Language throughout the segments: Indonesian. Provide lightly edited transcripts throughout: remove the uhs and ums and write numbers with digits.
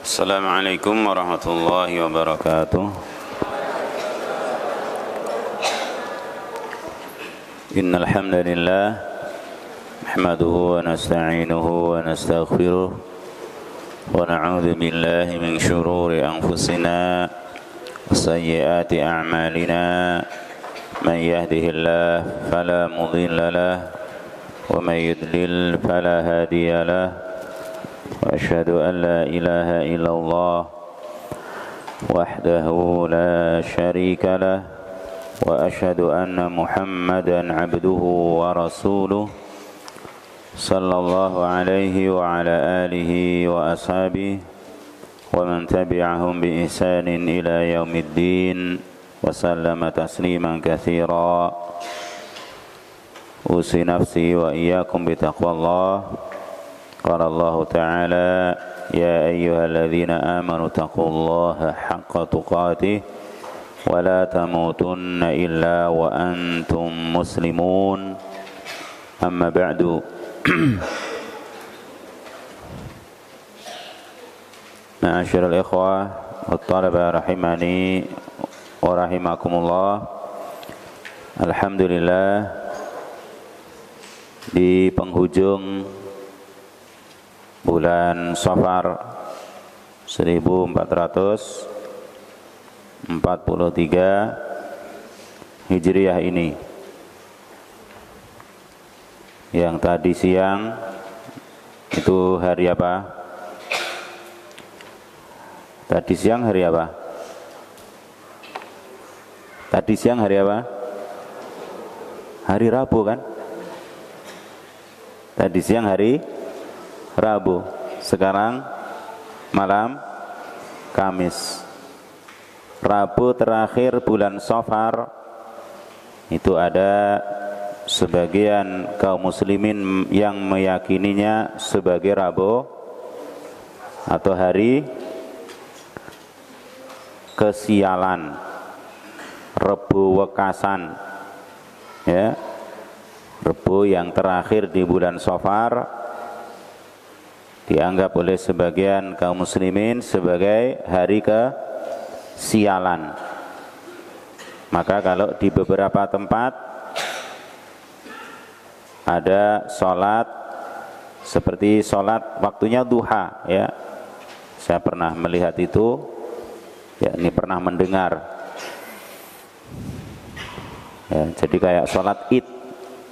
Assalamualaikum warahmatullahi wabarakatuh. Innal hamdalillah nahmaduhu wa nasta'inuhu wa nastaghfiruh wa na'udzu billahi min shururi anfusina wa sayyiati a'malina. Man yahdihillahu fala mudilla lahu wa man yudlil fala hadiya lahu. وأشهد أن لا إله إلا الله وحده لا شريك له وأشهد أن محمدا عبده ورسوله صلى الله عليه وعلى آله وأصحابه ومن تبعهم بإحسان إلى يوم الدين وسلم تسليما كثيرا. أوصي نفسي وإياكم بتقوى الله. قال الله تعالى يا أيها الذين آمنوا اتقوا الله حق تقاته ولا تموتن إلا وأنتم مسلمون. أما بعد معاشر الإخوة والطلبة رحمني ورحمكم الله. Alhamdulillah, di penghujung bulan Safar 1443 Hijriah ini, yang tadi siang itu hari apa? Tadi siang hari apa? Tadi siang hari apa? Hari Rabu kan? Tadi siang hari Rabu, sekarang malam Kamis. Rabu terakhir bulan Safar itu ada sebagian kaum muslimin yang meyakininya sebagai Rabu atau hari kesialan, Rebu Wekasan, ya, Rebu yang terakhir di bulan Safar dianggap oleh sebagian kaum muslimin sebagai hari kesialan. Maka kalau di beberapa tempat ada sholat seperti sholat waktunya duha, ya, saya pernah melihat itu, ya, ini pernah mendengar, ya, jadi kayak sholat id,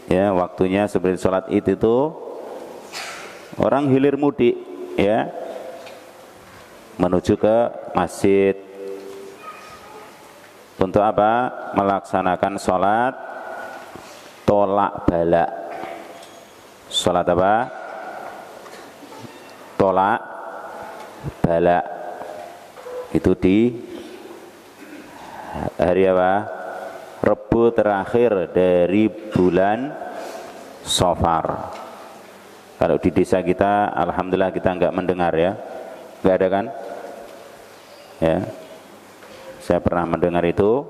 ya, waktunya seperti sholat id itu orang hilir mudik, ya, menuju ke masjid untuk apa? Melaksanakan sholat tolak bala. Sholat apa? Tolak bala. Itu di hari apa? Rebu terakhir dari bulan Safar. Kalau di desa kita, alhamdulillah kita enggak mendengar, ya, enggak ada kan? Ya, saya pernah mendengar itu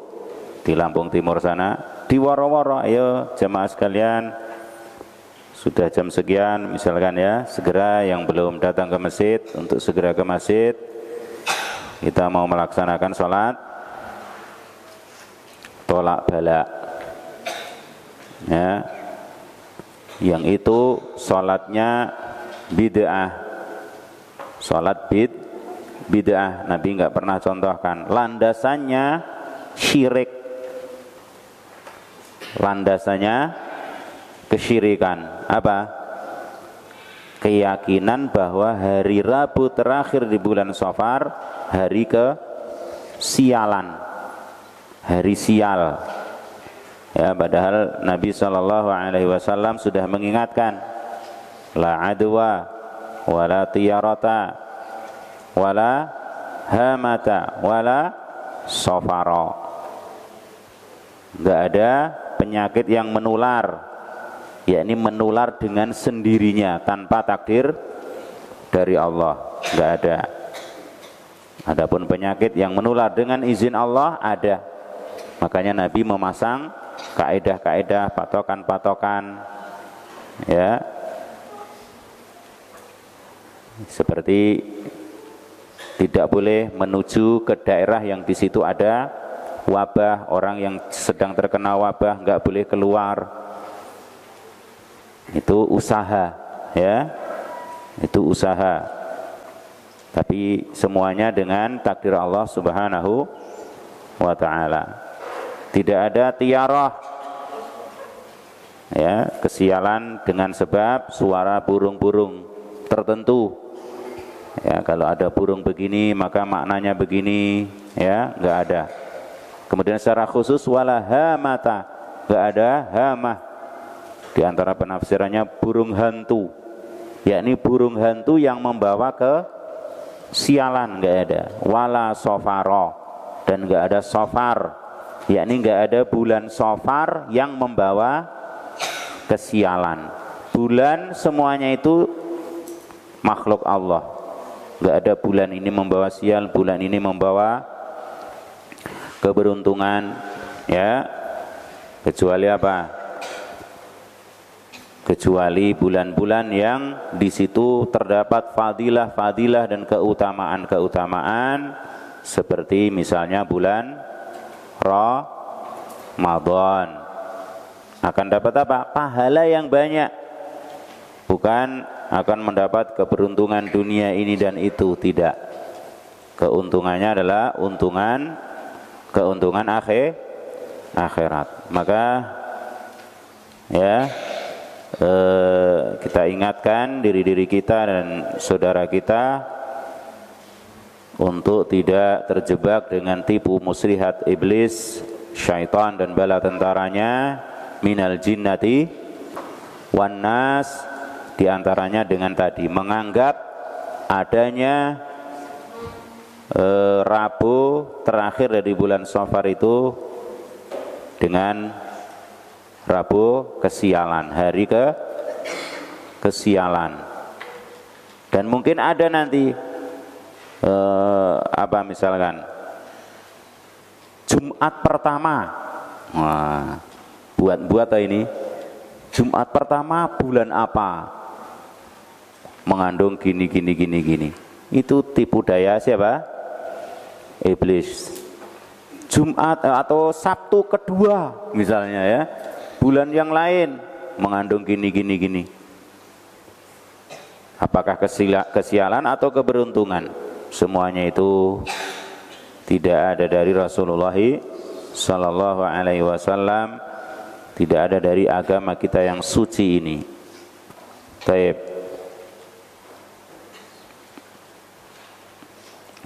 di Lampung Timur sana, di Woro-Woro. Ayo jemaah sekalian, sudah jam sekian, misalkan, ya, segera yang belum datang ke masjid untuk segera ke masjid. Kita mau melaksanakan sholat tolak bala, ya. Yang itu sholatnya bid'ah, sholat bid'ah. Nabi enggak pernah contohkan. Landasannya syirik, landasannya kesyirikan. Apa? Keyakinan bahwa hari Rabu terakhir di bulan Safar hari kesialan, hari sial. Ya, padahal Nabi SAW sudah mengingatkan, la adwa wala tiyarata wala hamata wala safara. Enggak ada penyakit yang menular, yakni menular dengan sendirinya tanpa takdir dari Allah, enggak ada. Adapun penyakit yang menular dengan izin Allah ada. Makanya Nabi memasang kaedah-kaedah, patokan-patokan, ya, seperti Tidak boleh menuju ke daerah yang di situ ada wabah, orang yang sedang terkena wabah nggak boleh keluar. Itu usaha, ya. Itu usaha. Tapi semuanya dengan takdir Allah Subhanahu wa ta'ala. Tidak ada tiarah, ya, kesialan dengan sebab suara burung-burung tertentu. Ya, kalau ada burung begini maka maknanya begini, ya, enggak ada. Kemudian secara khusus wala hamata, enggak ada hamah. Di antara penafsirannya burung hantu, yakni burung hantu yang membawa ke sialan, enggak ada. Wala sofaro, dan enggak ada sofar, yakni enggak ada bulan sofar yang membawa kesialan. Bulan semuanya itu makhluk Allah. Enggak ada bulan ini membawa sial, bulan ini membawa keberuntungan, ya. Kecuali apa? Kecuali bulan-bulan yang di situ terdapat fadilah-fadilah dan keutamaan-keutamaan, seperti misalnya bulan Ramadan. Akan dapat apa? Pahala yang banyak. Bukan akan mendapat keberuntungan dunia ini dan itu, tidak. Keuntungannya adalah keuntungan akhirat. Maka ya, kita ingatkan diri kita dan saudara kita untuk tidak terjebak dengan tipu muslihat iblis, syaitan dan bala tentaranya, minal jinnati wan nas. Di antaranya dengan tadi menganggap adanya Rabu terakhir dari bulan Safar itu dengan Rabu kesialan, hari kesialan. Dan mungkin ada nanti apa misalkan Jumat pertama. Wah, buat ini Jumat pertama bulan apa? Mengandung gini. Itu tipu daya siapa? Iblis. Jumat atau Sabtu kedua misalnya, ya, bulan yang lain mengandung gini. Apakah kesialan atau keberuntungan? Semuanya itu tidak ada dari Rasulullah sallallahu alaihi wasallam, tidak ada dari agama kita yang suci ini. Taib.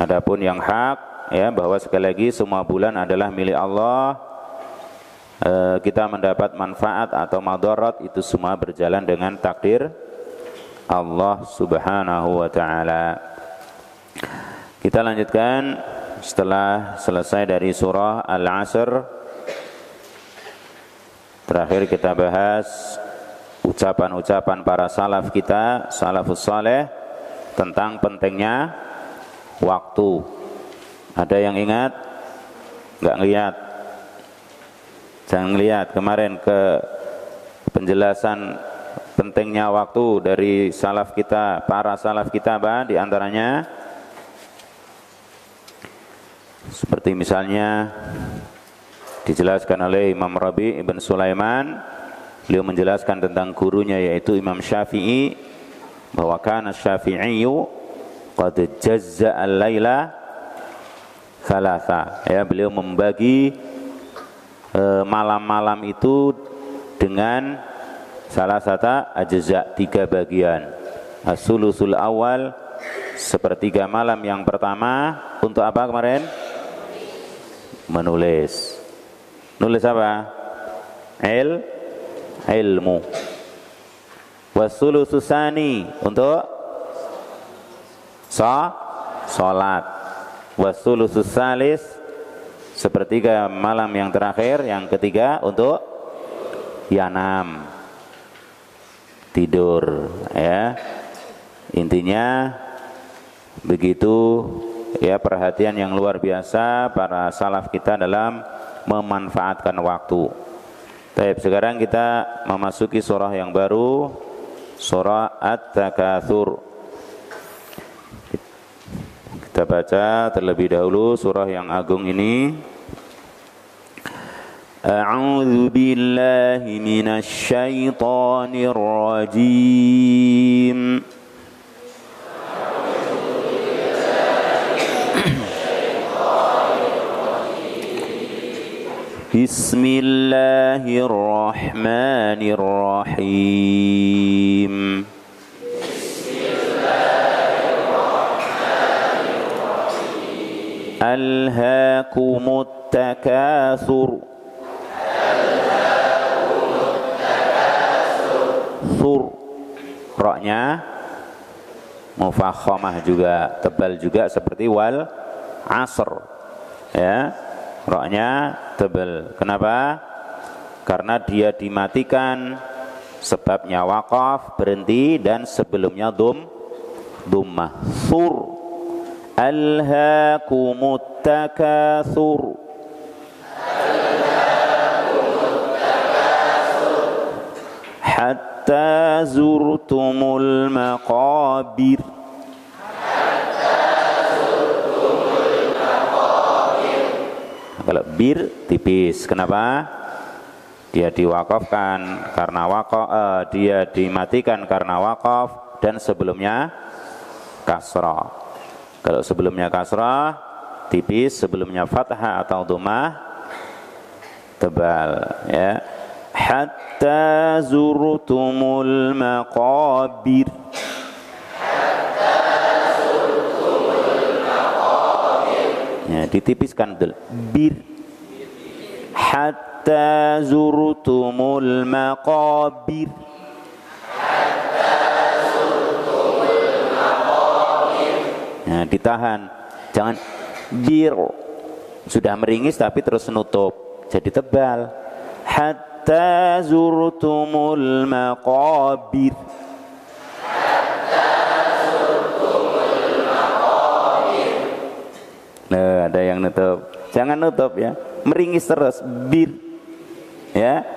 Adapun yang hak, ya, bahwa sekali lagi semua bulan adalah milik Allah. Kita mendapat manfaat atau madarat itu semua berjalan dengan takdir Allah Subhanahu wa ta'ala. Kita lanjutkan setelah selesai dari surah Al-Asr. Terakhir kita bahas ucapan-ucapan para salaf kita, salafus saleh, tentang pentingnya waktu. Ada yang ingat? Enggak ngelihat? Jangan lihat. Kemarin ke penjelasan pentingnya waktu dari salaf kita, para salaf kita, di antaranya seperti misalnya dijelaskan oleh Imam Rabi ibn Sulaiman. Beliau menjelaskan tentang gurunya yaitu Imam Syafi'i, bahwa kana Syafi'iyu qad jazza'a al-laila thalatha. Ya, beliau membagi malam-malam itu dengan salah satu ajza, 3 bagian. As-sulusul awal, sepertiga malam yang pertama untuk apa kemarin? Menulis. Nulis apa? Ilmu. Was-sulususani untuk salat. Was-sulusus salis, sepertiga malam yang terakhir, yang ketiga untuk yanam, tidur, ya. Intinya begitu, ya, perhatian yang luar biasa para salaf kita dalam memanfaatkan waktu. Baik, sekarang kita memasuki surah yang baru, surah At-Takatsur. Kita Kita baca terlebih dahulu surah yang agung ini. A'udzu billahi minasy syaithanir rajim. Bismillahirrahmanirrahim. Alhaakumut takatsur. Sur. Roknya mufakhamah juga, tebal juga seperti wal asr. Ya. Roknya tebal. Kenapa? Karena dia dimatikan, sebabnya waqaf, berhenti, dan sebelumnya dhammah. Sur. Alhaakumut takatsur. Hatta zurtumul maqabir. Kalau bir tipis, kenapa? Dia diwakafkan karena dia dimatikan karena wakaf dan sebelumnya kasrah. Kalau sebelumnya kasrah tipis, sebelumnya fathah atau dhammah tebal, ya. Hatta zurtumul maqabir. Ya, ditipiskan dulu. Bir. Hatta zurtumul maqabir. Nah, ditahan. Jangan bir. Sudah meringis tapi terus nutup. Jadi tebal. Hatta zurtumul maqabir. Nah, ada yang nutup. Jangan nutup ya. Meringis terus. Bir. Ya.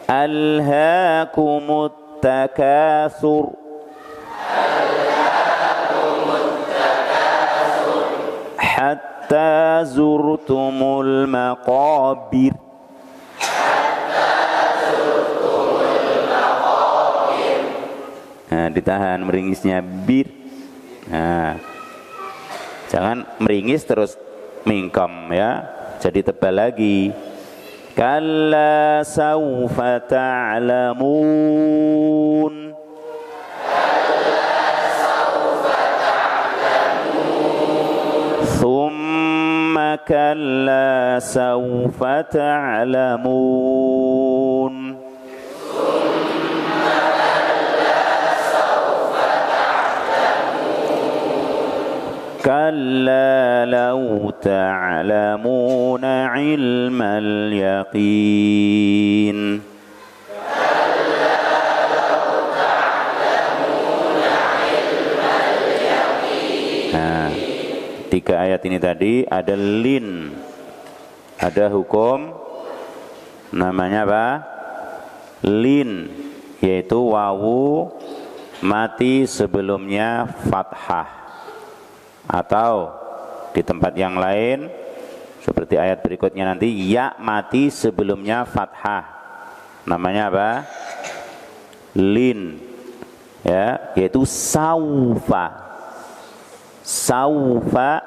Alhaakumut takatsur. Hatta zurtumul maqabir. Nah, ditahan meringisnya bir. Nah, jangan meringis terus mingkem ya, jadi tebal lagi. Kalla sawfa ta'lamun. Thumma kalla sawfa ta'lamun. Kalla law ta'lamuna ilmal yaqin. Nah, tiga ayat ini tadi ada lin, ada hukum namanya apa? Lin, yaitu wawu mati sebelumnya fathah. Atau di tempat yang lain seperti ayat berikutnya nanti, ya mati sebelumnya fathah, namanya apa? Lin, ya, yaitu saufa. Saufa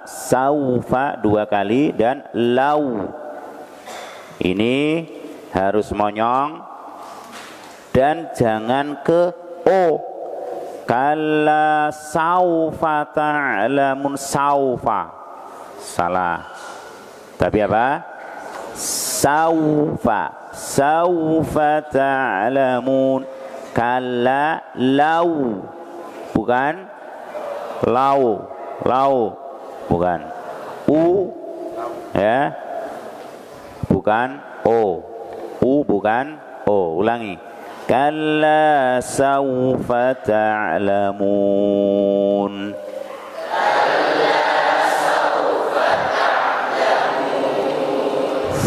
dua kali, dan lau ini harus monyong dan jangan ke o. Kalla saufa ta'lamun. Saufa salah, tapi apa? Saufa ta'lamun. Kalla lau, bukan lau bukan ya, bukan bukan ulangi. Kalla sawfa ta'lamun.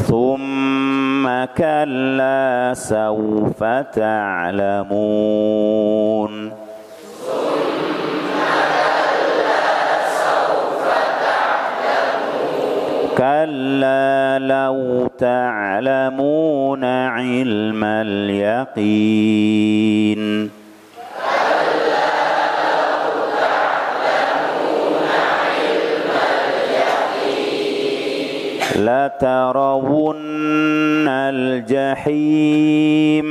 Thumma kalla sawfa ta'lamun. كلا لو تعلمون علم اليقين لترون الجحيم.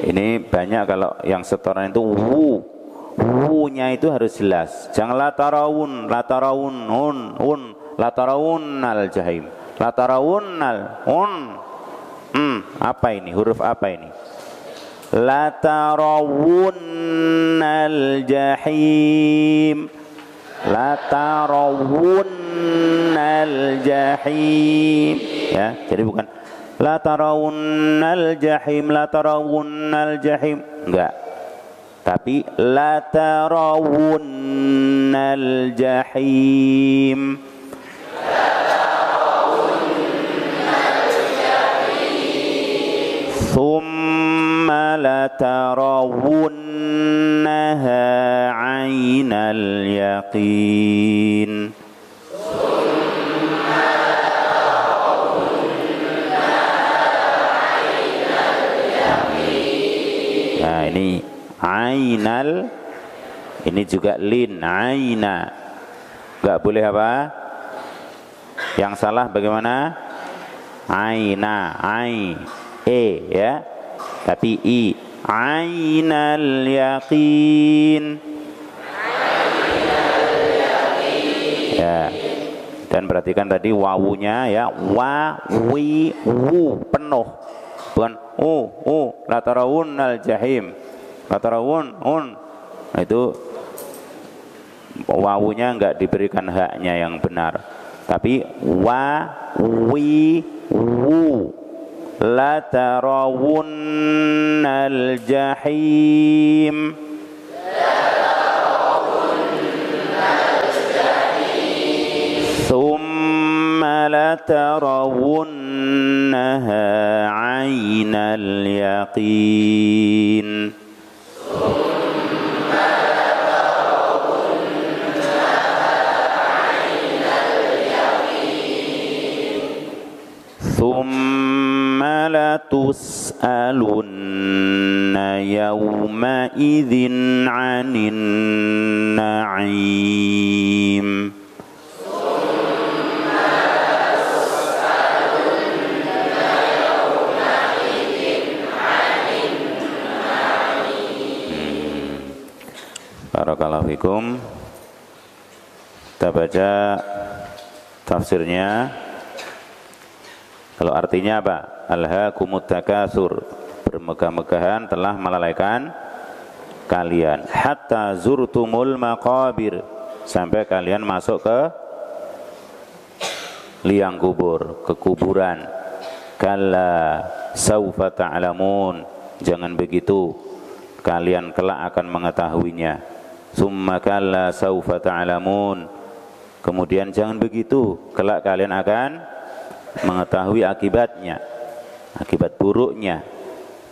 Ini banyak kalau yang setoran itu wu-nya itu harus jelas. Jangan latarawun, latarawunnal jahim. Latarawunnal apa ini? Huruf apa ini? Latarawunnal jahim. Latarawunnal jahim. Ya, jadi bukan la tarawunnal jahim, la tarawunnal jahim, enggak, tapi la tarawunnal jahim, thumma la tarawunnaha aynal yaqin. Nah ini ainal, ini juga lin, aina, nggak boleh apa? Yang salah bagaimana? Aina, ya, tapi i, ainal yaqin. Ya, dan perhatikan tadi wawunya ya, wa, wi, wu, penuh, bukan latarawunnal jahim, latarawun, nah itu wawunya enggak diberikan haknya yang benar, tapi wa, wi, wu, latarawunnal jahim, thumma latarawunnaha aynal yaqin. Thumma latus'alunna yawma idzin 'anin na'im. Barakallahu fikum. Kita baca tafsirnya. Kalau artinya apa? Alhaakumut takatsur, bermegah-megahan telah melalaikan kalian, hatta zurtumul maqabir, sampai kalian masuk ke liang kubur, ke kuburan. Kalla saufa ta'lamun, jangan begitu, kalian kelak akan mengetahuinya. Summa kalla saufa ta'lamun, kemudian jangan begitu, kelak kalian akan mengetahui akibatnya, akibat buruknya.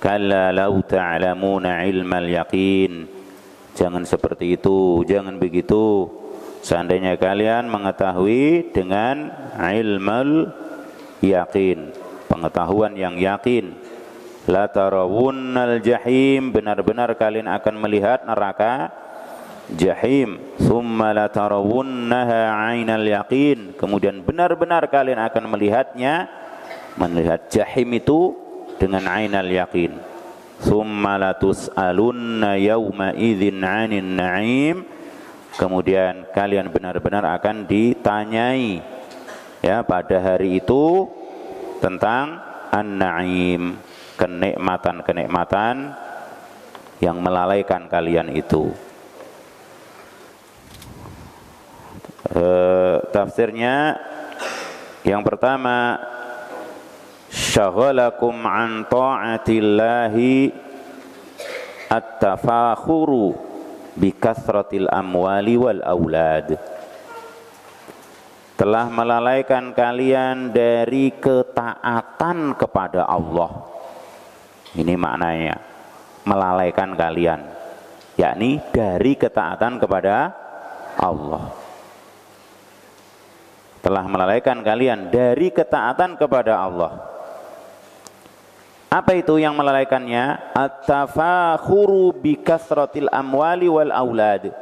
Kalla lau ta'lamuna ilmal yaqin, jangan seperti itu, jangan begitu, seandainya kalian mengetahui dengan ilmal yaqin, pengetahuan yang yakin. La tarawunnal jahim, benar-benar kalian akan melihat neraka jahim. Thumma la tarawunnaha aynal yaqin, kemudian benar-benar kalian akan melihatnya, melihat jahim itu dengan ainal yaqin. Thumma la tus'alunna yawma idzin 'anin na'im, kemudian kalian benar-benar akan ditanyai ya pada hari itu tentang an-na'im, kenikmatan-kenikmatan yang melalaikan kalian itu. Tafsirnya yang pertama, syaghalakum an ta'atillahi at-tafakhuru bi kathratil amwali wal aulad, telah melalaikan kalian dari ketaatan kepada Allah. Ini maknanya, melalaikan kalian, yakni dari ketaatan kepada Allah. Telah melalaikan kalian dari ketaatan kepada Allah. Apa itu yang melalaikannya? At-tafakhuru bi kasratil amwali wal aulad.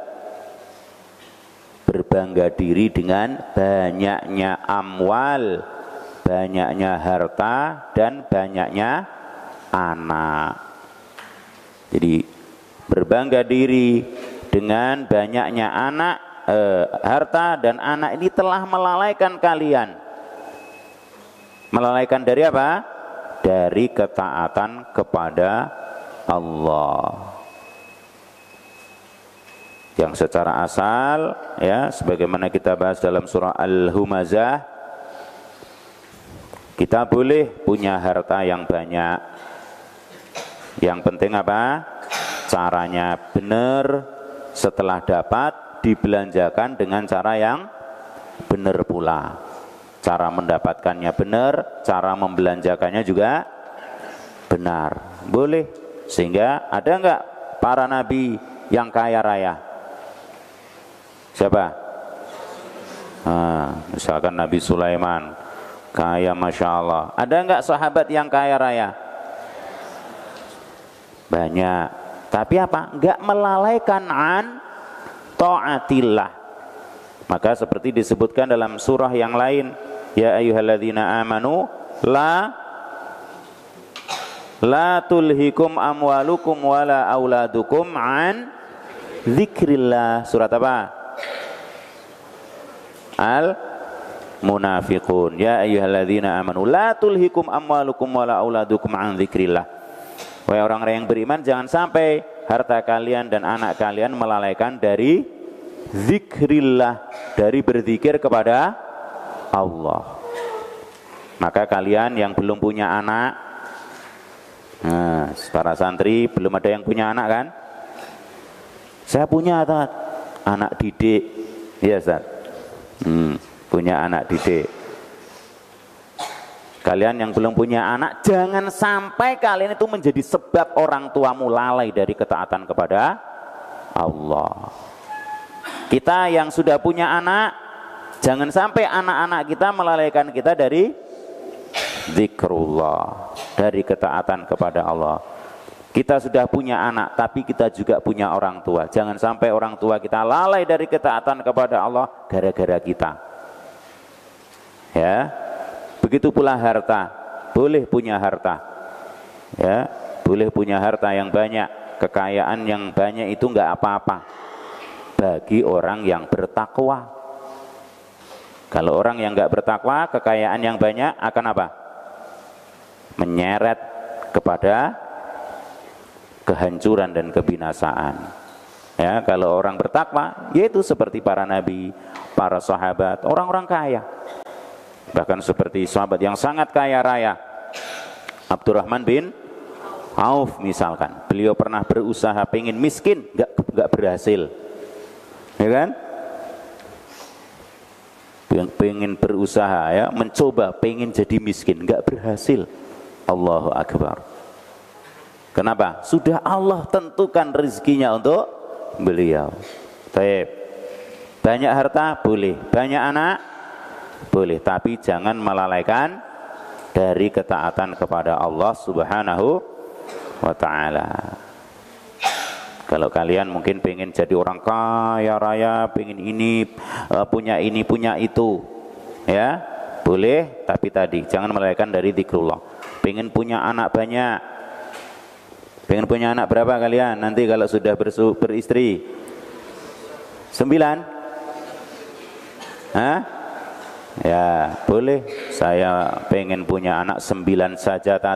Berbangga diri dengan banyaknya amwal, banyaknya harta, dan banyaknya anak. Jadi berbangga diri dengan banyaknya anak, harta dan anak ini telah melalaikan kalian. Melalaikan dari apa? Dari ketaatan kepada Allah. Yang secara asal, ya, sebagaimana kita bahas dalam surah Al-Humazah, kita boleh punya harta yang banyak. Yang penting apa? Caranya benar, setelah dapat dibelanjakan dengan cara yang benar pula. Cara mendapatkannya benar, cara membelanjakannya juga benar. Boleh. Sehingga ada enggak para nabi yang kaya raya? Siapa? Misalkan Nabi Sulaiman kaya Masya Allah. Ada enggak sahabat yang kaya raya? Banyak. Tapi apa? Enggak melalaikan an ta'atillah. Maka seperti disebutkan dalam surah yang lain, ya ayyuhalladzina amanu la tulhikum amwalukum wala auladukum an dzikrillah. Surat apa? Al-Munafiqun. Ya ayyuhalladzina amanu la tulhikum amwalukum wala auladukum an dzikrillah. Wahai orang-orang yang beriman, jangan sampai harta kalian dan anak kalian melalaikan dari zikrillah, dari berzikir kepada Allah. Maka kalian yang belum punya anak, para santri belum ada yang punya anak kan? Saya punya anak didik, ya Ustaz. Punya anak didik. Kalian yang belum punya anak, jangan sampai kalian itu menjadi sebab orang tuamu lalai dari ketaatan kepada Allah. Kita yang sudah punya anak, jangan sampai anak-anak kita melalaikan kita dari zikrullah, dari ketaatan kepada Allah. Kita sudah punya anak, tapi kita juga punya orang tua. Jangan sampai orang tua kita lalai dari ketaatan kepada Allah gara-gara kita. Ya. Begitu pula harta, boleh punya harta, ya, boleh punya harta yang banyak, kekayaan yang banyak itu enggak apa-apa bagi orang yang bertakwa. Kalau orang yang enggak bertakwa, kekayaan yang banyak akan apa? Menyeret kepada kehancuran dan kebinasaan. Ya, kalau orang bertakwa, yaitu seperti para nabi, para sahabat, orang-orang kaya. Bahkan seperti sahabat yang sangat kaya raya, Abdurrahman bin Auf misalkan, beliau pernah berusaha pengen miskin, enggak berhasil, ya kan? Yang pengen berusaha, ya, mencoba pengen jadi miskin, enggak berhasil. Allahu Akbar. Kenapa? Sudah Allah tentukan rezekinya untuk beliau. Baik. Banyak harta boleh, banyak anak boleh, tapi jangan melalaikan dari ketaatan kepada Allah Subhanahu wa ta'ala. Kalau kalian mungkin pengen jadi orang kaya raya, pengen ini, punya itu, ya, boleh, tapi tadi jangan melalaikan dari zikrullah. Pengen punya anak banyak, pengen punya anak berapa kalian? Nanti kalau sudah beristri 9? Hah? Ya, boleh. Saya pengen punya anak 9 saja, Tat.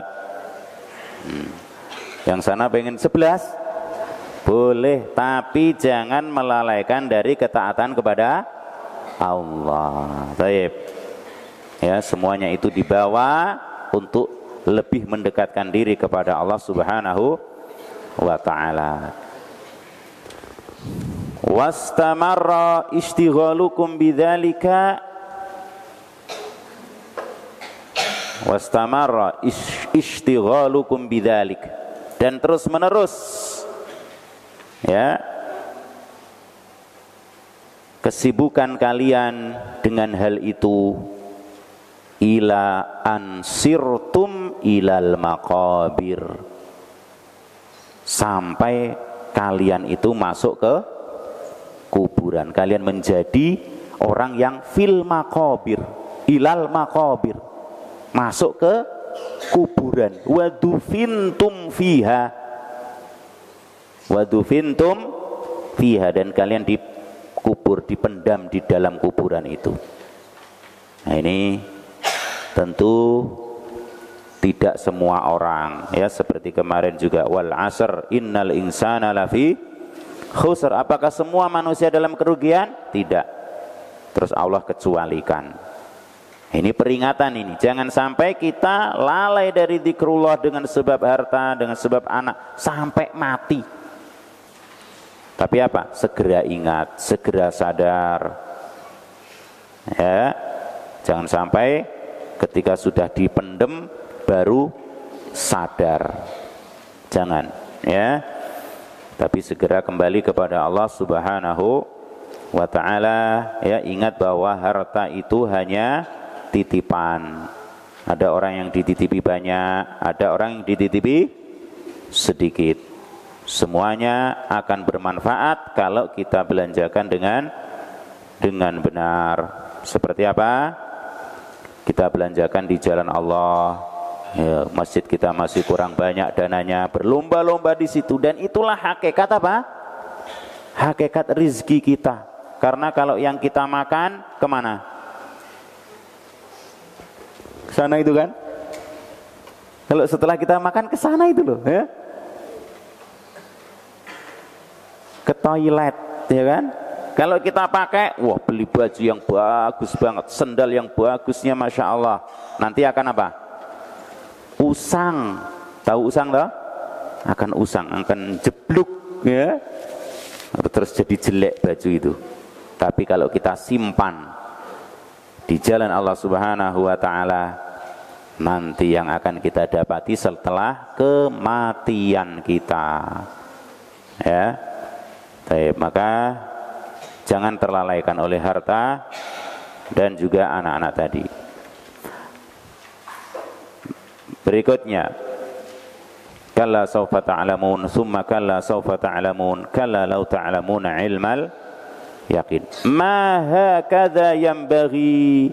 Yang sana pengen 11? Boleh, tapi jangan melalaikan dari ketaatan kepada Allah. Baik. Ya, semuanya itu dibawa untuk lebih mendekatkan diri kepada Allah Subhanahu wa ta'ala. Wastamarra ishtighalukum bidzalika ishtighalukum bidzalik, dan terus menerus Ya, kesibukan kalian dengan hal itu ila ansirtum ilal maqabir, sampai kalian itu masuk ke kuburan. Kalian menjadi orang yang fil maqabir, ilal maqabir, masuk ke kuburan. Wadufintum fiha, wadufintum fiha, dan kalian dikubur, dipendam di dalam kuburan itu. Nah, ini tentu tidak semua orang, ya, seperti kemarin juga wal asr innal insana lafi khusr. Apakah semua manusia dalam kerugian? Tidak. Terus Allah kecualikan. Ini peringatan ini, jangan sampai kita lalai dari zikrullah dengan sebab harta, dengan sebab anak sampai mati. Tapi apa? Segera ingat, segera sadar. Ya, jangan sampai ketika sudah dipendem baru sadar. Jangan, ya. Tapi segera kembali kepada Allah Subhanahu wa ta'ala, ya. Ingat bahwa harta itu hanya titipan. Ada orang yang dititipi banyak, ada orang yang dititipi sedikit. Semuanya akan bermanfaat kalau kita belanjakan dengan benar. Seperti apa? Kita belanjakan di jalan Allah. Ya, masjid kita masih kurang banyak dananya, berlomba-lomba di situ, dan itulah hakikat apa? Hakikat rizki kita. Karena kalau yang kita makan kemana? Sana itu kan, kalau setelah kita makan ke sana itu loh, ya, ke toilet, ya kan. Kalau kita pakai, wah, beli baju yang bagus banget, sendal yang bagusnya masya Allah, nanti akan apa? Usang. Tahu usang loh? Akan usang, akan jeblok, ya, terus jadi jelek baju itu. Tapi kalau kita simpan di jalan Allah Subhanahu wa ta'ala, nanti yang akan kita dapati setelah kematian kita, ya. Baik, maka jangan terlalaikan oleh harta dan juga anak-anak tadi. Berikutnya, kalla sawfa ta'lamun, summa kalla sawfa ta'lamun, kalla law ta'lamuna ilmal yakin. Ma hakadha yanbaghi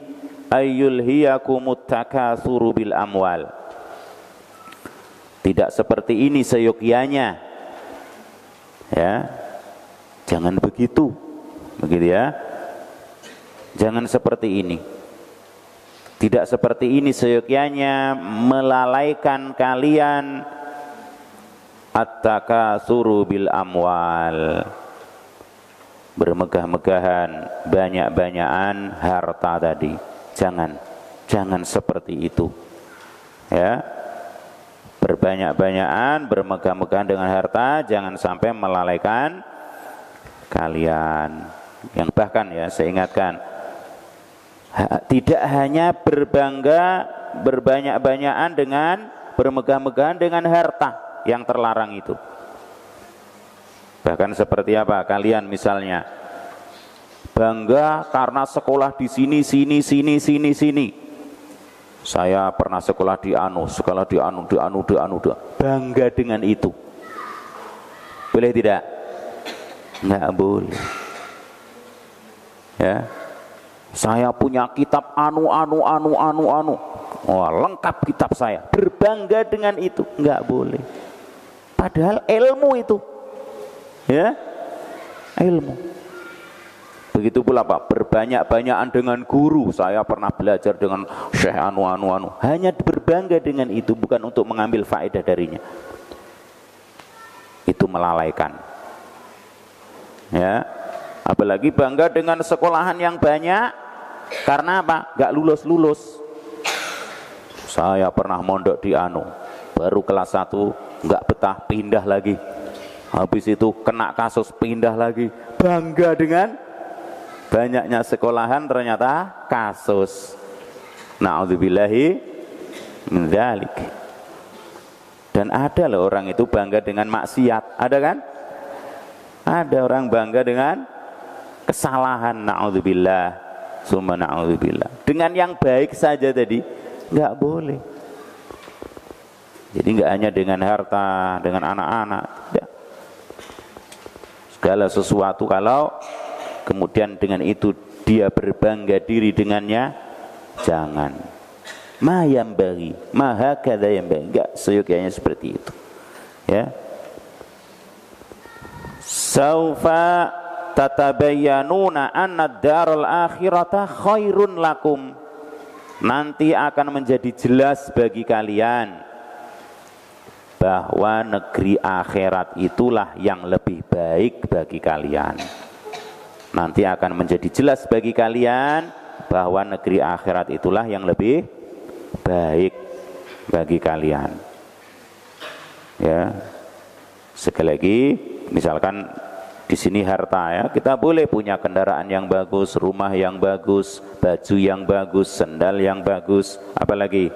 ayyulhiyakumut takatsuru bil amwal. Tidak seperti ini seyogyanya, ya. Jangan begitu, begitu ya. Jangan seperti ini. Tidak seperti ini seyogyanya melalaikan kalian at-takatsuru bil amwal, bermegah-megahan, banyak-banyakan harta tadi. Jangan seperti itu, ya. Berbanyak-banyakan, bermegah-megahan dengan harta, jangan sampai melalaikan kalian. Yang bahkan, ya, saya ingatkan, tidak hanya berbangga, berbanyak-banyakan dengan, bermegah-megahan dengan harta yang terlarang itu. Bahkan seperti apa? Kalian misalnya bangga karena sekolah di sini. Saya pernah sekolah di sekolah di anu. Bangga dengan itu. Boleh tidak? Enggak boleh. Ya. Saya punya kitab anu. Oh, lengkap kitab saya. Berbangga dengan itu. Enggak boleh. Padahal ilmu itu. Ya. Ilmu. Begitu pula Pak, berbanyak-banyakan dengan guru. Saya pernah belajar dengan Syekh anu. Hanya berbangga dengan itu, bukan untuk mengambil faedah darinya. Itu melalaikan. Ya. Apalagi bangga dengan sekolahan yang banyak. Karena apa? Gak lulus. Saya pernah mondok di baru kelas 1, gak betah, pindah lagi. Habis itu kena kasus, pindah lagi. Bangga dengan banyaknya sekolahan, ternyata kasus. Na'udzubillahi min dzalik. Dan ada loh orang itu bangga dengan maksiat, ada kan? Ada orang bangga dengan kesalahan, na'udzubillah, summa na'udzubillah. Dengan yang baik saja tadi nggak boleh. Jadi nggak hanya dengan harta, dengan anak-anak, tidak. Segala sesuatu kalau kemudian dengan itu dia berbangga diri dengannya, jangan. Ma yambaghi, ma hakadha yambaghi, enggak seyogyanya seperti itu. Ya. Saufa tatabayyanuna anna ad-daral akhirata khairun lakum. Nanti akan menjadi jelas bagi kalian bahwa negeri akhirat itulah yang lebih baik bagi kalian. Nanti akan menjadi jelas bagi kalian bahwa negeri akhirat itulah yang lebih baik bagi kalian. Ya. Sekali lagi, misalkan di sini harta, ya, kita boleh punya kendaraan yang bagus, rumah yang bagus, baju yang bagus, sendal yang bagus, apalagi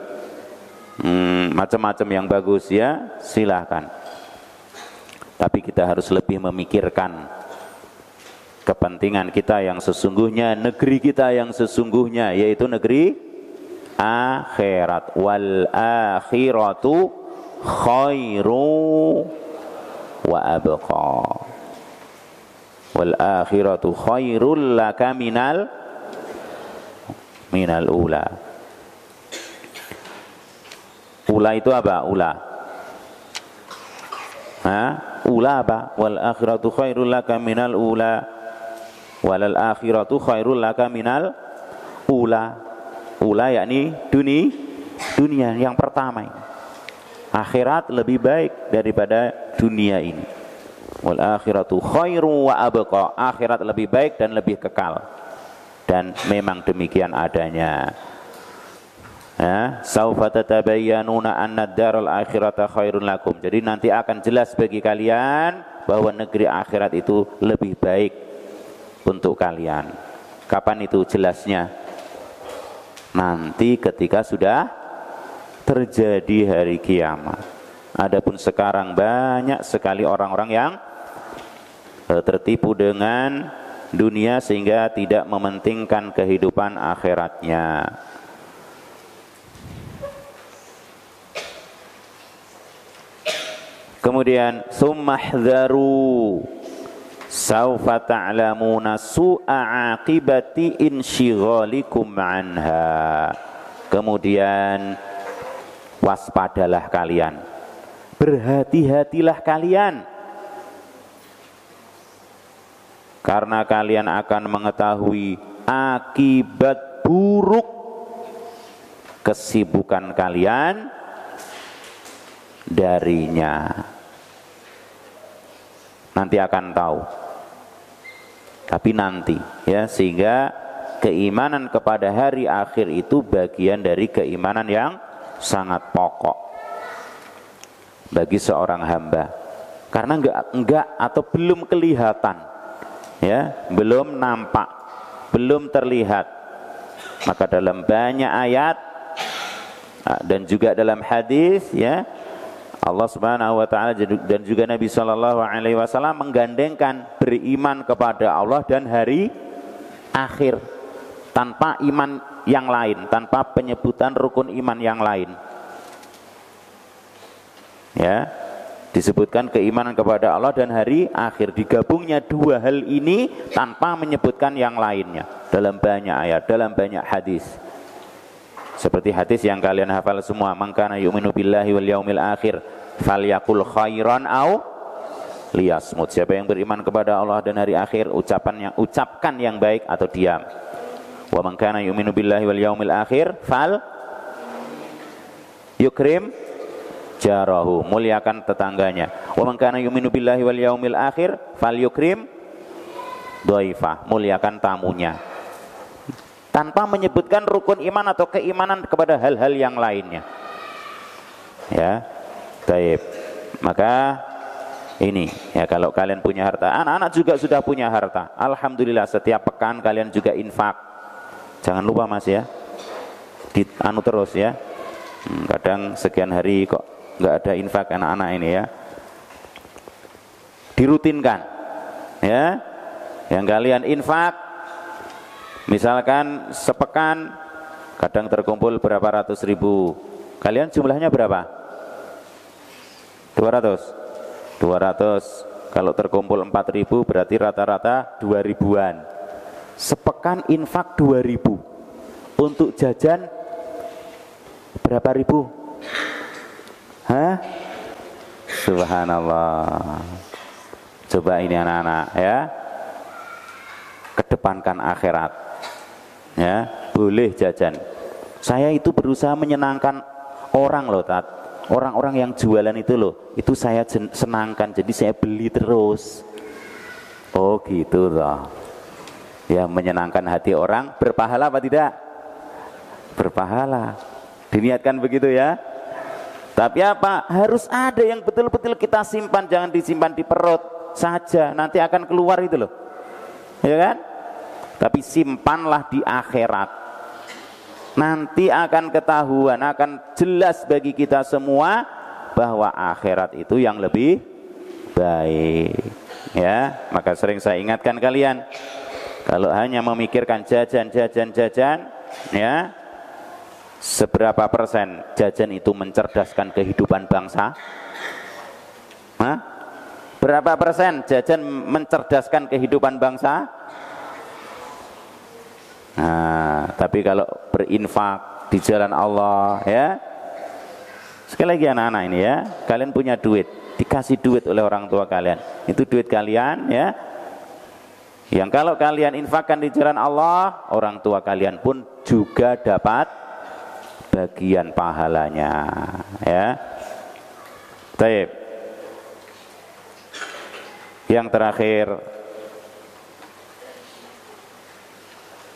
macam-macam yang bagus, ya, silahkan. Tapi kita harus lebih memikirkan kepentingan kita yang sesungguhnya, negeri kita yang sesungguhnya, yaitu negeri akhirat. Wal akhiratu khairu wa abqa. Wal akhiratu khairul laka minal ula. Ula itu apa? Ula. Ula apa? Wal akhiratu khairul laka minal ula. Walal akhiratu khairul laka minal ula. Ula yakni dunia yang pertama ini. Akhirat lebih baik daripada dunia ini. Wal akhiratu khairu wa abqa. Akhirat lebih baik dan lebih kekal. Dan memang demikian adanya. Saufa tatabayyanuna anna ad-daral akhirata khairun lakum. Jadi nanti akan jelas bagi kalian bahwa negeri akhirat itu lebih baik untuk kalian. Kapan itu jelasnya? Nanti ketika sudah terjadi hari kiamat. Adapun sekarang banyak sekali orang-orang yang tertipu dengan dunia sehingga tidak mementingkan kehidupan akhiratnya. Kemudian summahdharu saufa ta'lamuna su'a aqibati insyighalikum anha. Kemudian waspadalah kalian, berhati-hatilah kalian, karena kalian akan mengetahui akibat buruk kesibukan kalian darinya. Nanti akan tahu, tapi nanti, ya, sehingga keimanan kepada hari akhir itu bagian dari keimanan yang sangat pokok bagi seorang hamba, karena enggak atau belum kelihatan, ya, belum nampak, belum terlihat. Maka dalam banyak ayat dan juga dalam hadis, ya, Allah Subhanahu wa taala dan juga Nabi sallallahu alaihi wasallam menggandengkan beriman kepada Allah dan hari akhir tanpa iman yang lain, tanpa penyebutan rukun iman yang lain. Ya, disebutkan keimanan kepada Allah dan hari akhir, digabungnya dua hal ini tanpa menyebutkan yang lainnya dalam banyak ayat, dalam banyak hadis. Seperti hadis yang kalian hafal semua, man kana yu'minu billahi wal yaumil akhir falyaqul khairan au liyasmut. Siapa yang beriman kepada Allah dan hari akhir, ucapkan yang baik atau diam. Wa man kana yu'minu billahi wal yaumil akhir fal yukrim jarahu, muliakan tetangganya. Wa man kana yu'minu billahi wal yaumil akhir fal yukrim dhaifah, muliakan tamunya, tanpa menyebutkan rukun iman atau keimanan kepada hal-hal yang lainnya. Ya, baik. Maka ini, ya, kalau kalian punya harta, anak-anak juga sudah punya harta, alhamdulillah, setiap pekan kalian juga infak. Jangan lupa Mas, ya, anu terus, ya. Kadang sekian hari kok nggak ada infak anak-anak ini, ya. Dirutinkan. ya, yang kalian infak, misalkan sepekan kadang terkumpul berapa ratus ribu, kalian jumlahnya berapa? 200. Kalau terkumpul 4.000 berarti rata-rata 2.000-an. Sepekan infak 2.000, untuk jajan berapa ribu? Hah? Subhanallah. Coba ini anak-anak ya, kedepankan akhirat ya, boleh jajan. Saya itu berusaha menyenangkan orang loh, Tat. Orang-orang yang jualan itu loh, itu saya senangkan, jadi saya beli terus. Oh gitu loh. Ya, menyenangkan hati orang, berpahala apa tidak? Berpahala. Diniatkan begitu ya. Tapi apa? Harus ada yang betul-betul kita simpan, jangan disimpan di perut saja, nanti akan keluar itu loh. Ya kan? Tapi simpanlah di akhirat. Nanti akan ketahuan, akan jelas bagi kita semua bahwa akhirat itu yang lebih baik. Ya, maka sering saya ingatkan kalian, kalau hanya memikirkan jajan, ya, seberapa persen jajan itu mencerdaskan kehidupan bangsa? Hah? Berapa persen jajan mencerdaskan kehidupan bangsa? Nah, tapi kalau berinfak di jalan Allah ya, sekali lagi anak-anak ini ya, kalian punya duit, dikasih duit oleh orang tua kalian, itu duit kalian ya, yang kalau kalian infakkan di jalan Allah, orang tua kalian pun juga dapat bagian pahalanya ya. Baik. Yang terakhir,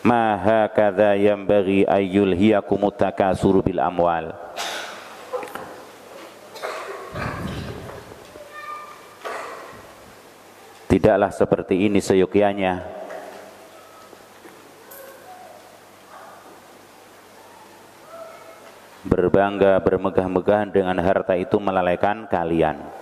ma hakadha yanbaghi ayyul hiyakumut takasur bil amwal. Tidaklah seperti ini seyogyanya berbangga, bermegah-megahan dengan harta itu melalaikan kalian.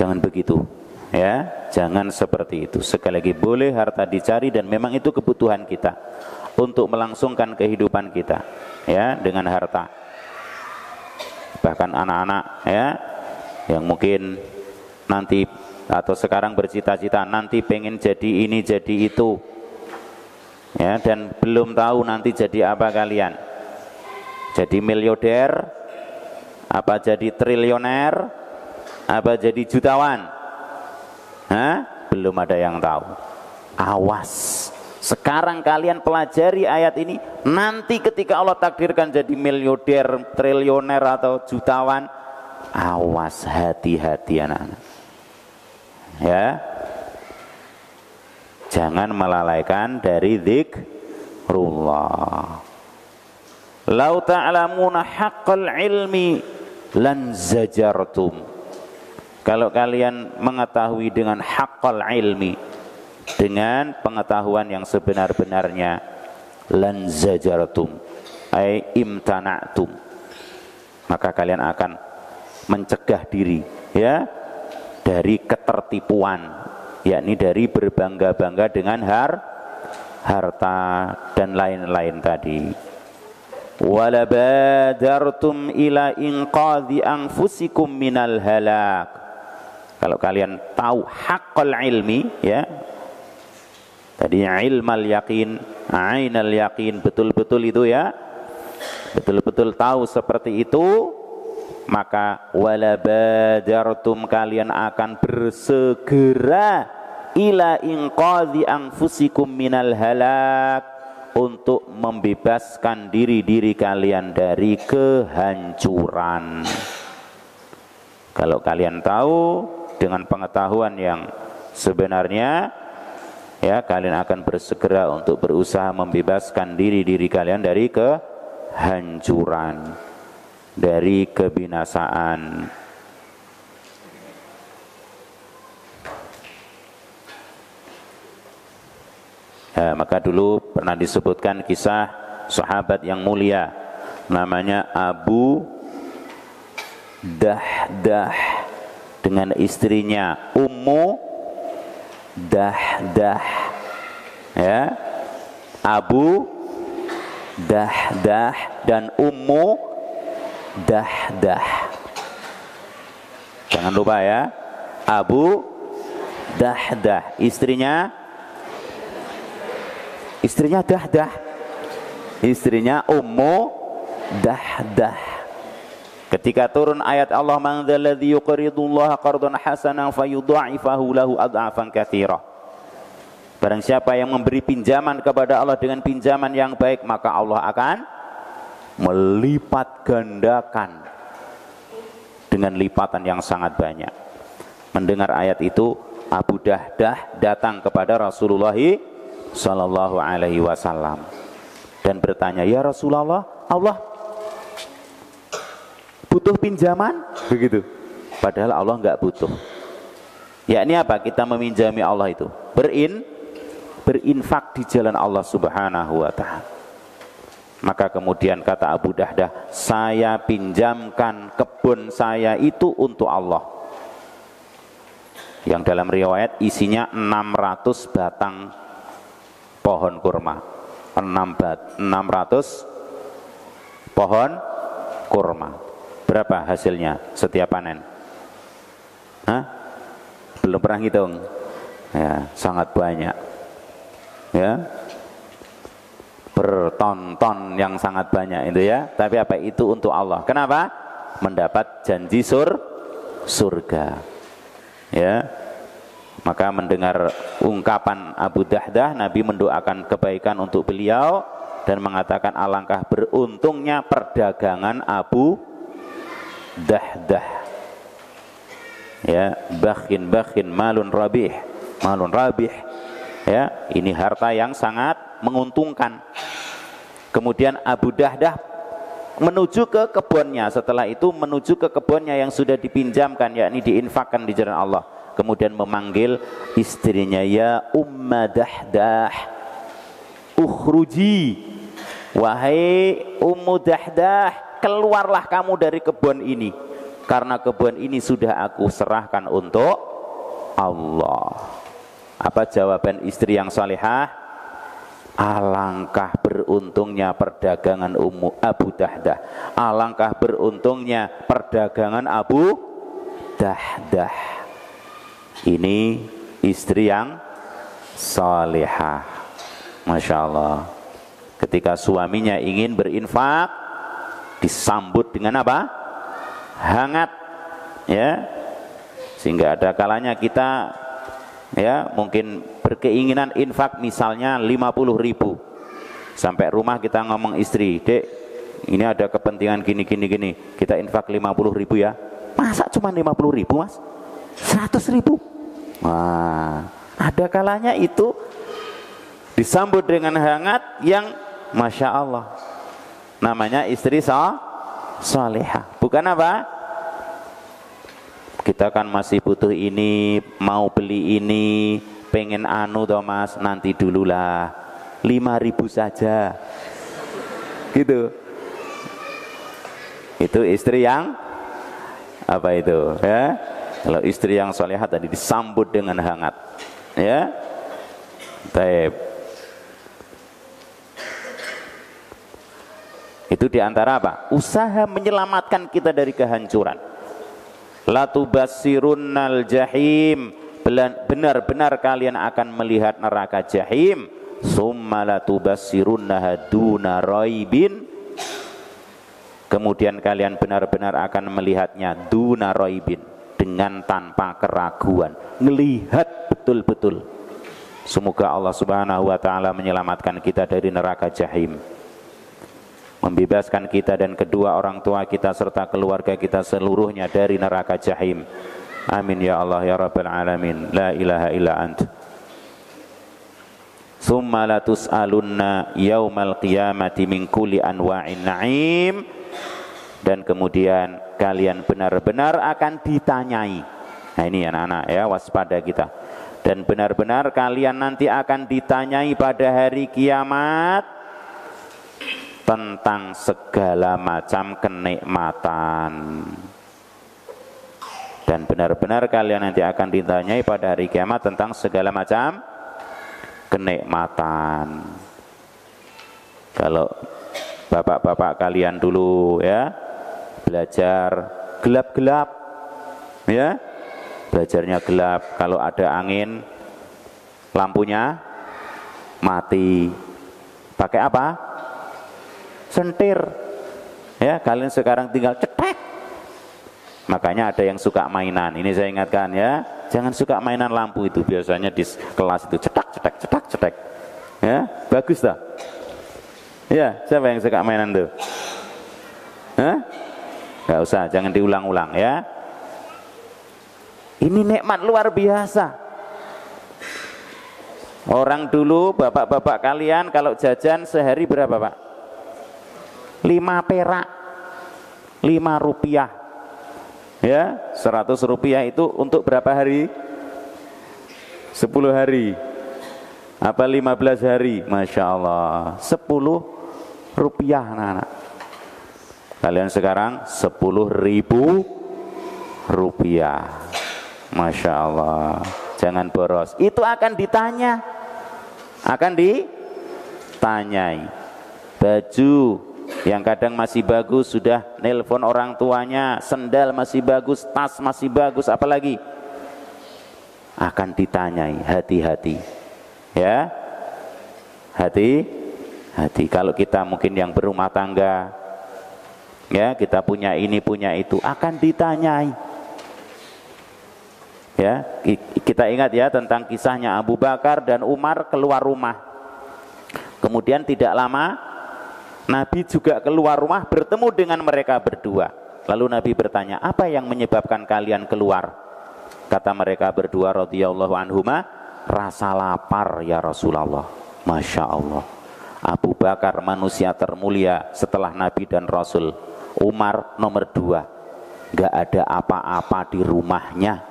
Jangan begitu ya, jangan seperti itu. Sekali lagi, boleh harta dicari dan memang itu kebutuhan kita untuk melangsungkan kehidupan kita ya dengan harta. Bahkan anak-anak ya, yang mungkin nanti atau sekarang bercita-cita nanti pengen jadi ini jadi itu ya, dan belum tahu nanti jadi apa kalian, jadi miliarder apa jadi triliuner apa jadi jutawan. Hah? Belum ada yang tahu. Awas, sekarang kalian pelajari ayat ini, nanti ketika Allah takdirkan jadi miliarder, triliuner atau jutawan, awas, hati-hati anak-anak ya, jangan melalaikan dari zikrullah. Lau ta'lamuna haqqal ilmi lan zajartum. Kalau kalian mengetahui dengan haqqal ilmi, dengan pengetahuan yang sebenar-benarnya, lan zajartum ay imtana'tum, maka kalian akan mencegah diri ya dari ketertipuan, yakni dari berbangga-bangga dengan harta dan lain-lain tadi. Wala badartum ila inqadhi anfusikum minal halak. Kalau kalian tahu haqqal ilmi ya, tadi ilmal yaqin, ainal yaqin, betul-betul itu ya, betul-betul tahu seperti itu, maka wala badartum, kalian akan bersegera ila inqadhi anfusikum minal halak, untuk membebaskan diri-diri kalian dari kehancuran. Kalau kalian tahu dengan pengetahuan yang sebenarnya ya, kalian akan bersegera untuk berusaha membebaskan diri-diri kalian dari kehancuran, dari kebinasaan. Ya, maka dulu pernah disebutkan kisah sahabat yang mulia, namanya Abu Dahdah dengan istrinya Ummu Dahdah, ya, Abu Dahdah dan Ummu Dahdah. Jangan lupa ya, Abu Dahdah, istrinya Dahdah, istrinya Ummu Dahdah. Ketika turun ayat Allah, man dzalladzi yuqridullaha qardan hasanan fayudha'ifahu lahu ad'afan katsira. Barang siapa yang memberi pinjaman kepada Allah dengan pinjaman yang baik, maka Allah akan melipat gandakan dengan lipatan yang sangat banyak. Mendengar ayat itu, Abu Dahdah datang kepada Rasulullah sallallahu alaihi wasallam dan bertanya, "Ya Rasulullah, Allah butuh pinjaman?" Begitu. Padahal Allah enggak butuh. Yakni apa? Kita meminjami Allah itu berinfak di jalan Allah Subhanahu wa taala. Maka kemudian kata Abu Dahdah, "Saya pinjamkan kebun saya itu untuk Allah." Yang dalam riwayat isinya 600 batang pohon kurma. 600 pohon kurma. Berapa hasilnya setiap panen? Hah? Belum pernah hitung. Ya, sangat banyak. Ya. Berton-ton yang sangat banyak itu ya. Tapi apa itu untuk Allah? Kenapa? Mendapat janji surga. Ya. Maka mendengar ungkapan Abu Dahdah, Nabi mendoakan kebaikan untuk beliau dan mengatakan alangkah beruntungnya perdagangan Abu Dahdah. Ya, bakhin malun rabih. Ya, ini harta yang sangat menguntungkan. Kemudian Abu Dahdah menuju ke kebunnya. Setelah itu menuju ke kebunnya yang sudah dipinjamkan, yakni diinfakkan di jalan Allah. Kemudian memanggil istrinya, "Ya Umma Dahdah, ukhruji." Wahai Ummu Dahdah, keluarlah kamu dari kebun ini, karena kebun ini sudah aku serahkan untuk Allah. Apa jawaban istri yang salihah? Alangkah beruntungnya perdagangan Abu Dahdah. Alangkah beruntungnya perdagangan Abu Dahdah. Ini istri yang salihah. Masya Allah. Ketika suaminya ingin berinfak, disambut dengan apa? Hangat, ya. Sehingga ada kalanya kita, ya, mungkin berkeinginan infak misalnya 50.000. Sampai rumah kita ngomong istri, "Dek, ini ada kepentingan gini. Kita infak 50.000 ya." "Masa cuma 50.000 mas? 100.000? Wah, ada kalanya itu disambut dengan hangat yang Masya Allah. Namanya istri salihah. Bukan apa? Kita kan masih butuh ini, mau beli ini, pengen anu toh mas, nanti dululah, 5.000 saja. Gitu. Itu istri yang apa itu? Ya. Kalau istri yang salihah tadi disambut dengan hangat. Ya. Baik. Itu diantara apa? Usaha menyelamatkan kita dari kehancuran. La tubassirunnal jahim, benar-benar kalian akan melihat neraka jahim. Summa la tubassirunnaha duna raibin, kemudian kalian benar-benar akan melihatnya duna raibin, dengan tanpa keraguan, melihat betul-betul. Semoga Allah Subhanahu wa taala menyelamatkan kita dari neraka jahim, membebaskan kita dan kedua orang tua kita serta keluarga kita seluruhnya dari neraka jahim. Amin ya Allah ya Rabbal alamin. La ilaha illa ant. Tsumma la tus'alunna yaumal qiyamati min kulli anwa'in na'im, dan kemudian kalian benar-benar akan ditanyai. Nah ini anak-anak ya, waspada kita. Dan benar-benar kalian nanti akan ditanyai pada hari kiamat tentang segala macam kenikmatan. Dan benar-benar kalian nanti akan ditanyai pada hari kiamat tentang segala macam kenikmatan. Kalau bapak-bapak kalian dulu ya belajar gelap-gelap, ya belajarnya gelap, kalau ada angin lampunya mati, pakai apa? Sentir. Ya, kalian sekarang tinggal cetek. Makanya ada yang suka mainan. Ini saya ingatkan ya, jangan suka mainan lampu itu. Biasanya di kelas itu cetak cetek cetak cetek. Ya, bagus tak? Ya, siapa yang suka mainan tuh? Hah? Gak usah, jangan diulang-ulang ya. Ini nikmat luar biasa. Orang dulu, bapak-bapak kalian kalau jajan sehari berapa Pak? 5 perak, 5 rupiah. Ya, 100 rupiah itu untuk berapa hari? 10 hari. Apa 15 hari? Masya Allah, 10 rupiah anak-anak. Kalian sekarang 10.000 rupiah. Masya Allah, jangan boros. Itu akan ditanya, akan ditanyai. Baju yang kadang masih bagus sudah nelpon orang tuanya, sendal masih bagus, tas masih bagus, apalagi akan ditanyai. Hati-hati ya, hati-hati. Kalau kita mungkin yang berumah tangga ya, kita punya ini punya itu, akan ditanyai. Ya, kita ingat ya tentang kisahnya Abu Bakar dan Umar keluar rumah. Kemudian tidak lama Nabi juga keluar rumah bertemu dengan mereka berdua. Lalu Nabi bertanya, apa yang menyebabkan kalian keluar? Kata mereka berdua radhiyallahu anhuma, rasa lapar ya Rasulullah. Masya Allah, Abu Bakar manusia termulia setelah Nabi dan Rasul. Umar nomor 2, gak ada apa-apa di rumahnya.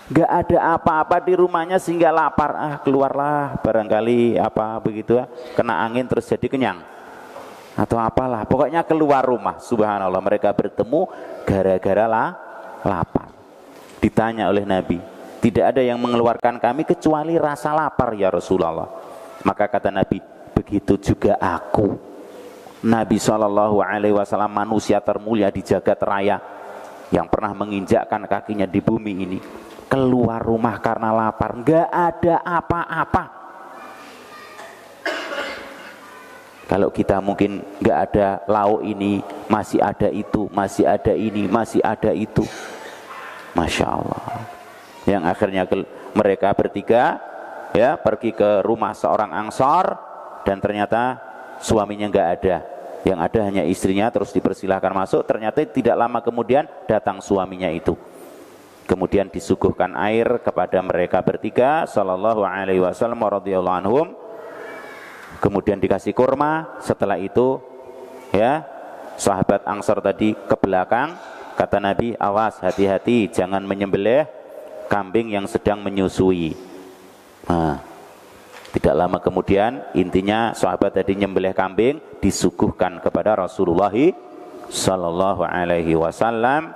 Gak ada apa-apa di rumahnya sehingga lapar. Keluarlah barangkali apa begitu ya, kena angin terus jadi kenyang atau apalah, pokoknya keluar rumah. Subhanallah, mereka bertemu gara-gara lapar. Ditanya oleh Nabi, tidak ada yang mengeluarkan kami kecuali rasa lapar ya Rasulullah. Maka kata Nabi, begitu juga aku. Nabi SAW manusia termulia di jagat raya yang pernah menginjakkan kakinya di bumi ini, keluar rumah karena lapar, nggak ada apa-apa. Kalau kita mungkin nggak ada lauk ini, masih ada itu, masih ada ini, masih ada itu. Masya Allah. Yang akhirnya mereka bertiga ya pergi ke rumah seorang Ansor dan ternyata suaminya nggak ada. Yang ada hanya istrinya, terus dipersilahkan masuk. Ternyata tidak lama kemudian datang suaminya itu. Kemudian disuguhkan air kepada mereka bertiga, sallallahu alaihi wasallam radhiyallahu anhum. Kemudian dikasih kurma. Setelah itu ya sahabat Ansor tadi ke belakang, kata Nabi, awas, hati-hati, jangan menyembelih kambing yang sedang menyusui. Nah, tidak lama kemudian intinya sahabat tadi nyembelih kambing, disuguhkan kepada Rasulullah sallallahu alaihi wasallam.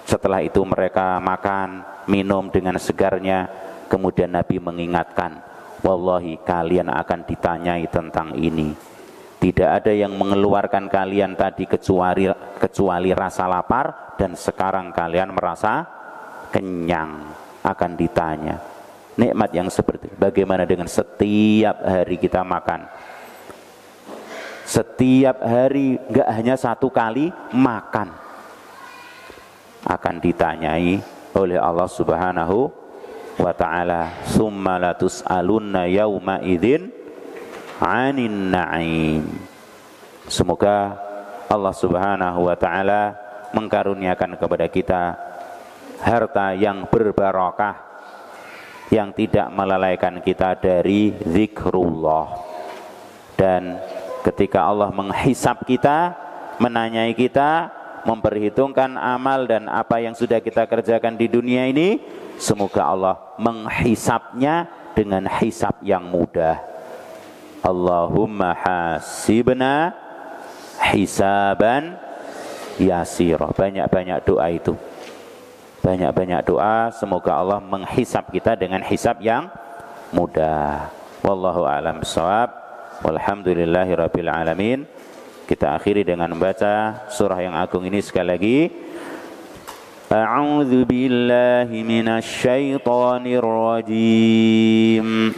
Setelah itu mereka makan, minum dengan segarnya. Kemudian Nabi mengingatkan, wallahi kalian akan ditanyai tentang ini. Tidak ada yang mengeluarkan kalian tadi kecuali rasa lapar, dan sekarang kalian merasa kenyang. Akan ditanya. Nikmat yang seperti itu. Bagaimana dengan setiap hari kita makan? Setiap hari, enggak hanya satu kali makan, akan ditanyai oleh Allah Subhanahu wa ta'ala, summa latus'alunna yawma idzin 'anin na'im. Semoga Allah Subhanahu wa ta'ala mengkaruniakan kepada kita harta yang berbarokah, yang tidak melalaikan kita dari zikrullah. Dan ketika Allah menghisab kita, menanyai kita, memperhitungkan amal dan apa yang sudah kita kerjakan di dunia ini, semoga Allah menghisabnya dengan hisab yang mudah. Allahumma hasibna hisaban yasira. Banyak-banyak doa itu. Banyak-banyak doa, semoga Allah menghisab kita dengan hisab yang mudah. Wallahu a'lam bishawab. Walhamdulillahirabbil alamin. Kita akhiri dengan membaca surah yang agung ini sekali lagi. A'udzu billahi minasy syaithanir rajim.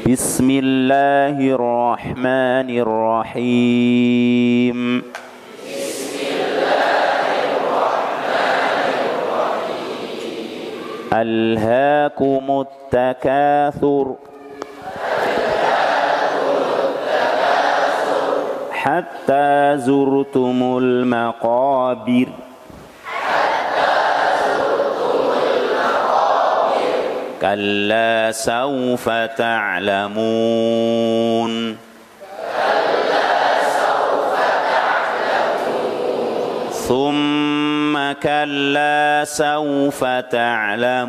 Bismillahirrahmanirrahim. Alhaakumut takatsur hatta zurtumul maqabir. Kalla sawfa ta'lamun. Thumma kalla sawfa ta'lamun.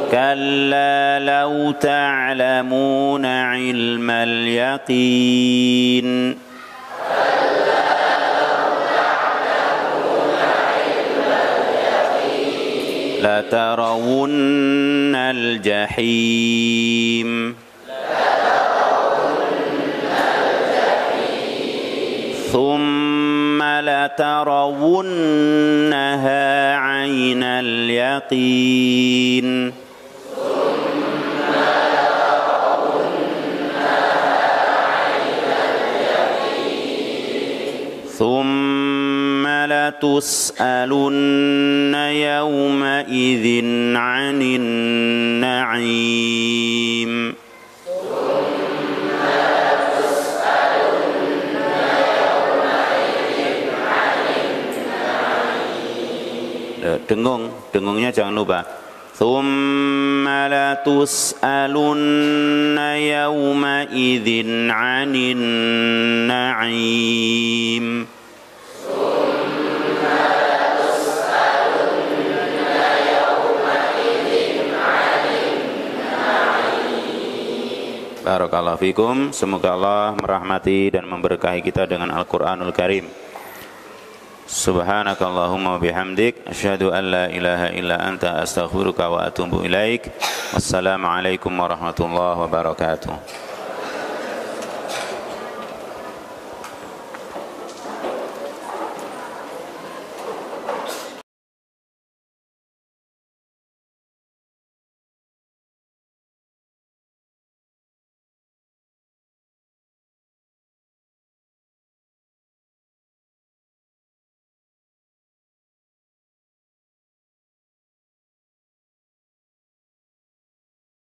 Kalla law ta'lamuna 'ilmal yaqin. لترون الجحيم ثم لترونها عين اليقين ثم لتسألن يومئذ عن النعيم. Dengungnya jangan lupa. Thumma latus'alunna yawma idzin 'anin na'im. Barakallahu fikum. Semoga Allah merahmati dan memberkahi kita dengan Al-Quranul Karim. Subhanakallahumma wa bihamdik asyhadu an la ilaha illa anta astaghfiruka wa atubu ilaik. Wassalamualaikum warahmatullahi wabarakatuh.